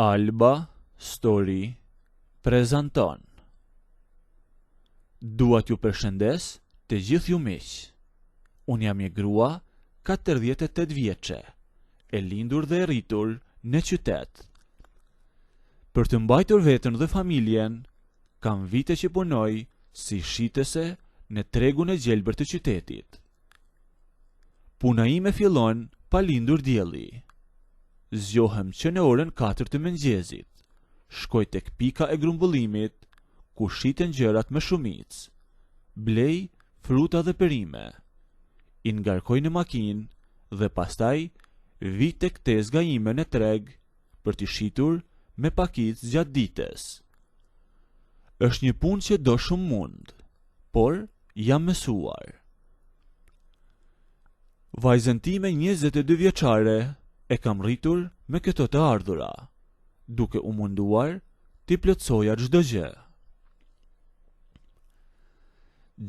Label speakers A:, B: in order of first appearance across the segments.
A: Alba Story prezanton. Dua t'ju përshëndes të gjithë ju miq. Unë jam një grua 48 vjeçe, e lindur dhe e rritur në qytet. Për të mbajtur veten dhe familjen, kam vite që punoj si shitese në tregun e gjelbër të qytetit. Puna ime fillon pa lindur dielli. Zgjohem që në orën 4 të mëngjesit, shkoj tek pika e grumbullimit, ku shiten gjërat me shumicë, blej fruta dhe perime, i ngarkoj në makinë dhe pastaj vi tek tezga ime në treg për t'i shitur me pakicë gjatë ditës. Është një punë që do shumë mund, por jam mësuar. Vajzën time 22 vjeçare e kam rritur me këto të ardhura, duke u munduar t'i plotësoja çdo gjë.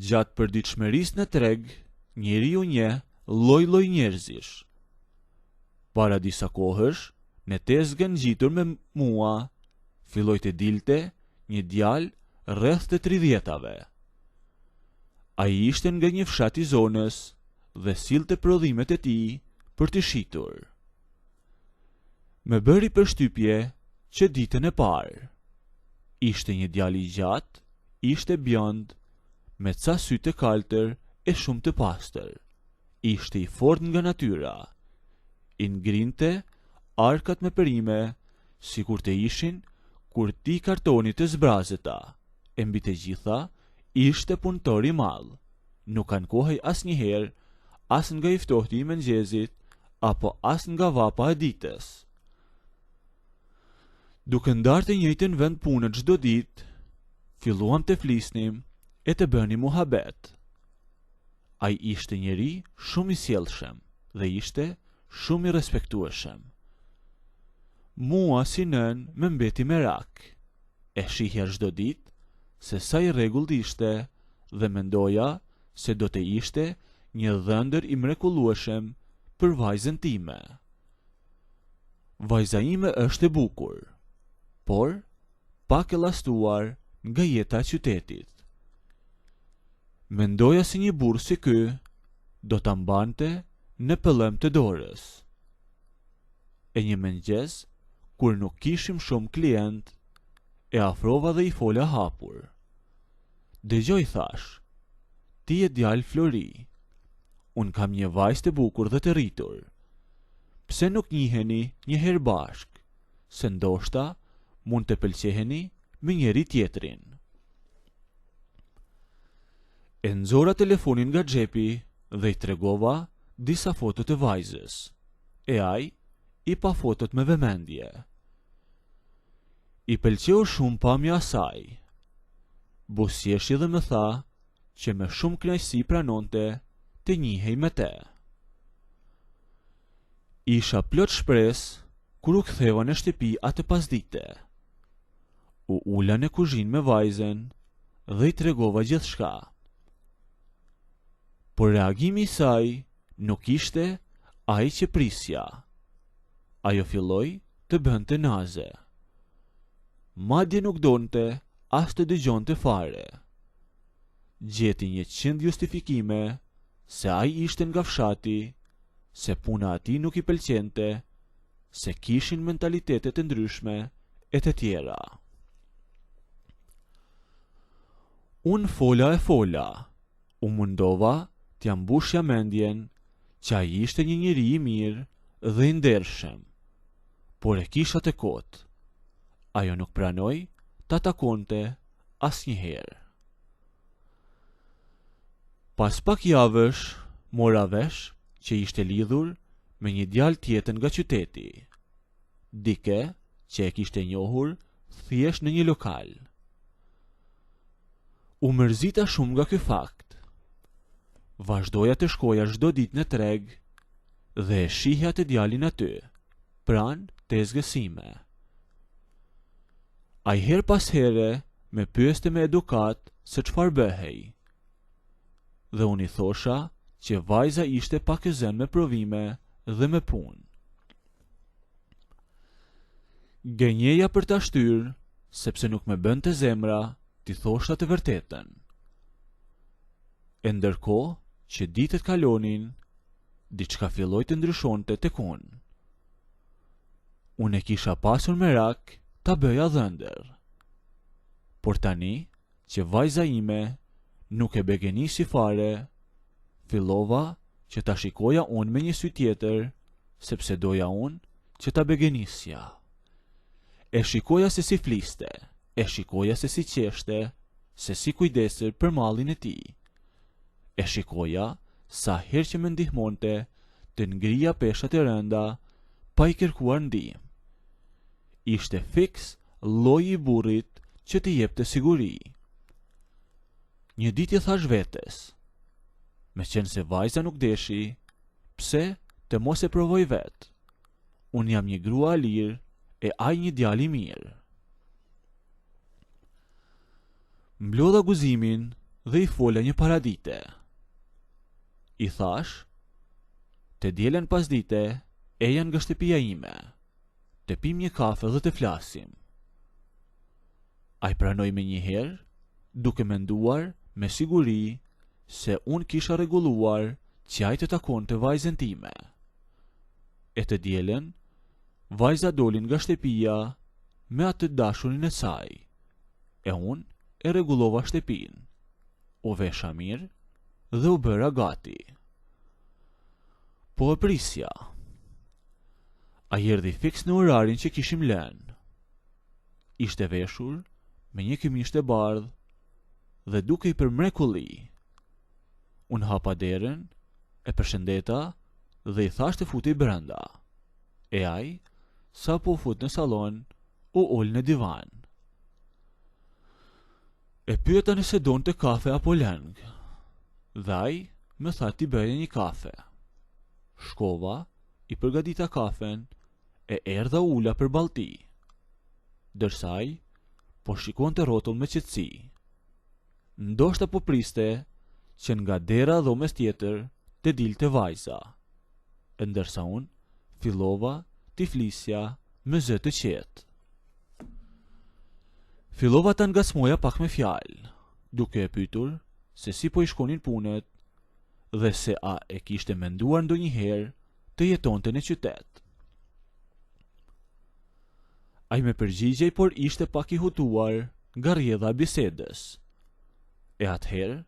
A: Gjatë përditshmërisë në treg, njeriu njeh lloj-lloj njerëzish. Para disa kohësh, në tezgën ngjitur me mua, filloi të dilte një djalë rreth të 30-ave. Ai ishte nga një fshat i zonës dhe sillte prodhimet e tij për t'i shitur. Më bëri përshtypje që ditën e parë. Ishte një djalë i gjatë, ishte bjond, me ca sy të kaltër e shumë të pastër. Ishte i fortë nga natyra. I ngrinte arkat me perime, sikur të ishin kurti kartonit të zbrazeta. E mbi të gjitha, ishte punëtor i madh. Nuk ankohej asnjëherë, as nga i ftohti i mëngjesit, apo as nga vapa e ditës. Duke ndarë të njëjtën vend punë çdo ditë, filluam të flisnim e të bënim muhabet. Ai ishte njeri shumë i sjellshëm dhe ishte shumë i respektueshëm. Mua si nën më mbeti merak. E shihja çdo ditë se sa i rregullt ishte dhe mendoja se do të ishte një dhëndër i mrekullueshëm për vajzën time. Vajza ime është e bukur, por pak e llastuar nga jeta e qytetit. Mendoja se një burr si ky do ta mbante në pëllëm të dorës. E një mëngjes, kur nuk kishim shumë klient, e afrova dhe i fola hapur. Dëgjoj, thash, ti je djalë Flori. Unë kam një vajzë të bukur dhe të rritur. Pse nuk njiheni një herë bashk, se ndoshta mund të pëlqeheni me njëri tjetrin. E nxora telefonin nga xhepi dhe i tregova disa foto të vajzës. E ai i pa fotot me vëmendje. I pëlqeu shumë pamja e saj. Buzëqeshi dhe më tha që me shumë kënaqësi pranonte të njihej me te. Isha plot shpresë kur u ktheva në shtëpi atë pasdite. U ula në kuzhinë me vajzën dhe i tregova gjithçka. Por reagimi i saj nuk ishte ai që prisja. Ajo filloi të bënte naze. Madje nuk donte as të dëgjonte fare. Gjeti 100 justifikime se ai ishte nga fshati, se puna e tij nuk i pëlqente, se kishin mentalitete të ndryshme e të tjera. Unë fola, u mundova t'ja mbushja mendjen që ai ishte një njeri i mirë dhe i ndershëm, por e kisha të kotë. Ajo nuk pranoi ta takonte asnjëherë. Pas pak javësh, mora vesh që ishte lidhur me një djalë tjetër nga qyteti, dike që e kishte njohur thjesht në një lokal. U mërzita shumë nga ky fakt. Vazhdoja të shkoja çdo ditë në treg dhe e shihja të djalin aty, pranë tezgës sime. Ai her pas here me pyeste me edukat se çfarë bëhej. Dhe unë i thosha që vajza ishte pak e zënë me provime dhe me punë. Gënjeja për ta shtyrë, sepse nuk me bënte zemra t'i thoshta të vërtetën. E ndërkohë që ditët kalonin, diçka filloi të ndryshonte tek unë. Unë e kisha pasur merak ta bëja dhëndër. Por tani që vajza ime nuk e begenisi fare, fillova që ta shikoja unë me një sy tjetër, sepse doja unë që ta begenisja. E shikoja se si fliste, e shikoja se si qeshte, se si kujdesër për mallin e tij. E shikoja sa herë që më ndihmonte të ngrija peshat e rënda pa i kërkuar ndihmë. Ishte fiks lloji i burrit që t'i jepte siguri. Një ditë thash vetes, me qenë se vajza nuk deshi, pse të mos e provoj vet. Unë jam një grua e lirë e ai një djalë i mirë. Mblodha guzimin dhe i fola një paradite. I thash, të dielen pasdite eja nga shtëpia ime, të pim një kafe dhe të flasim. Ai pranoi me një herë, duke menduar me siguri se unë kisha rregulluar që ai të takonte vajzën time. E të dielen, vajza doli nga shtëpia me atë dashurin e saj, e unë e rregullova shtëpinë, u vesha mirë dhe u bëra gati. Po e prisja. Ai erdhi fiks në orarin që kishim lënë. Ishte veshur me një këmishë të bardhë dhe duke i për mrekulli. Unë hapa derën, e përshëndeta dhe i thash të futej brenda. E ai, sa po fut në salon, u ul në divan. E pyeta nëse donte kafe apo lëng. Dhe ai më tha t'i bëje një kafe. Shkova, i përgatita kafen e erdha ula për ballti. Dërsa ai po shikonte rrotull me qetësi. Ndoshta po priste që nga dera dhomës tjetër të dilte vajza, ndërsa unë fillova t'i flisja me zë të qetë. Fillova ta ngacmoja pak me fjalë, duke e pyetur se si po i shkonin punët dhe se a e kishte menduar ndonjëherë të jetonte në qytet. Ai me përgjigjej, por ishte pak i hutuar nga rrjedha e bisedës. E atëherë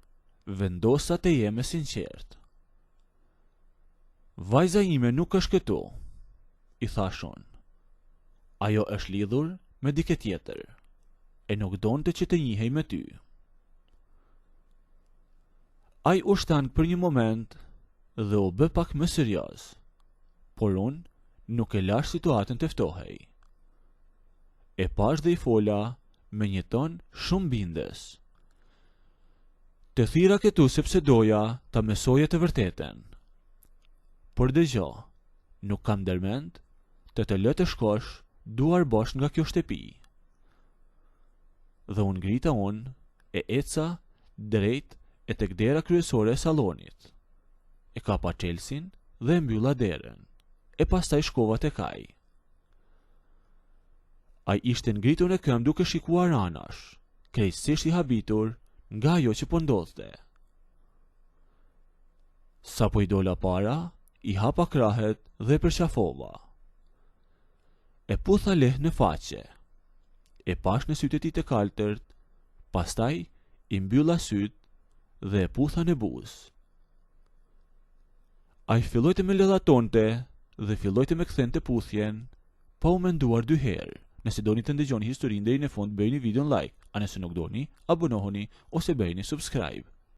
A: vendosa të jeme sinqert. Vajza ime nuk është këtu, i thash unë. Ajo është lidhur me dikë tjetër, e nuk donte që të njihej me ty. Ai u shtan për një moment dhe u bë pak më serioz, por unë nuk e lash situatën të ftohej. E pash dhe i fola me një ton shumë bindes. Të thira këtu sepse doja ta mësoje të vërtetën. Por dëgjo, nuk kam ndërmend të lë të shkosh duar bosh nga kjo shtëpi. Dhe unë ngrita unë e eca drejt e tek dera kryesore e sallonit. E kapa çelsin dhe e mbylla derën. E pastaj shkova tek ai. Ai ishte ngritur në këmbë duke shikuar anash, krejtësisht i habitur nga ajo që po ndodhte. Sa po i dola para, i hapa krahet dhe përqafova. E putha lehtë në faqe. E pash në sytë e tij të kaltërt, pastaj i mbylla sytë dhe e putha në buzë. Ai filloi të më lëdhatonte dhe filloi të më kthente puthjen, pa u menduar dy herë. Nëse doni të ndëgjoni historinë deri në fund, bëjini videon like, a nëse nuk doni, abonohuni ose bëjini subscribe.